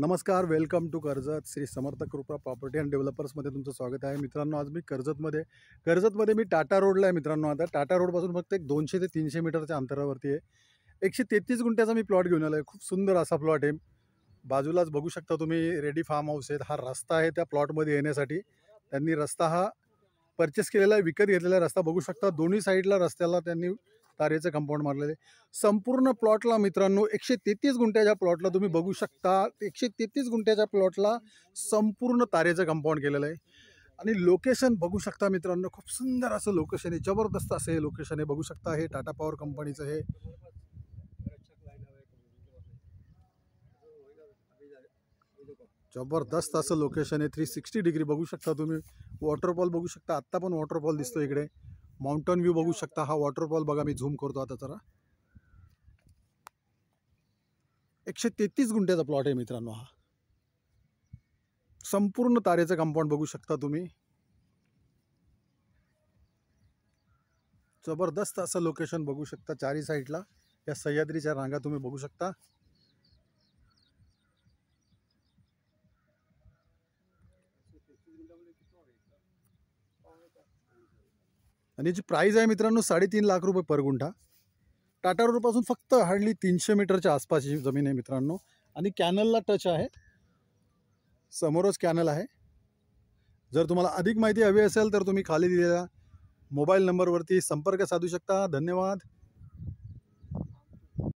नमस्कार, welcome to Karjat. Shri Samarth कृपा property and डेव्हलपर्समध्ये तुमचं स्वागत आहे. मित्रांनो, आज मी कर्जतमध्ये मी टाटा रोडला आहे मित्रांनो. आता टाटा रोडपासून फक्त एक 200 ते 300 मीटरच्या अंतरावरती आहे. 133 गुंठ्याचा मी प्लॉट घेऊन आलो आहे. खूप सुंदर असा प्लॉट आहे. बाजूलाच बघू शकता तुम्ही रेडी फार्म हाऊस आहेत. हा रस्ता आहे त्या प्लॉटमध्ये येण्यासाठी. त्यांनी रस्ता हा परचेस केलेला आहे, विकत घेतलेला रस्ता बघू शकता. दोन्ही साईडला रस्त्याला त्यांनी तारेचं कंपाऊंड मारलेलं आहे. संपूर्ण प्लॉटला मित्रांनो 133 गुंठ्याच्या प्लॉटला तुम्ही बघू शकता. 133 गुंठ्याच्या प्लॉटला संपूर्ण तारेचं कंपाऊंड केलेलं आहे. आणि लोकेशन बघू शकता मित्रांनो, खूप सुंदर असं लोकेशन आहे. जबरदस्त असं हे लोकेशन आहे. बघू शकता हे टाटा पॉवर कंपनीचं हे जबरदस्त असं लोकेशन आहे. 360 डिग्री बघू शकता तुम्ही. वॉटरफॉल बघू शकता. आत्ता पण वॉटरफॉल दिसतो इकडे. माउंटन व्ह्यू बघू शकता. हा वॉटरफॉल बघा, मी झूम करतो आता जरा. 133 गुंठ्याचा प्लॉट आहे मित्रांनो. हा संपूर्ण तारेचं कंपाऊंड बघू शकता तुम्ही. जबरदस्त असं लोकेशन बघू शकता. चारी साईडला या सह्याद्रीच्या रांगा तुम्ही बघू शकता. आणि जी प्राइस आहे मित्रांनो 3.5 लाख रुपये पर गुंठा. टाटा रोडपासून फक्त हार्डली 300 मीटरच्या आसपासची जमीन आहे मित्रांनो. आणि कॅनलला टच आहे, समोरच कॅनल आहे. जर तुम्हाला अधिक माहिती हवी असेल तर तुम्ही खाली दिलेल्या मोबाईल नंबरवरती संपर्क साधू शकता. धन्यवाद.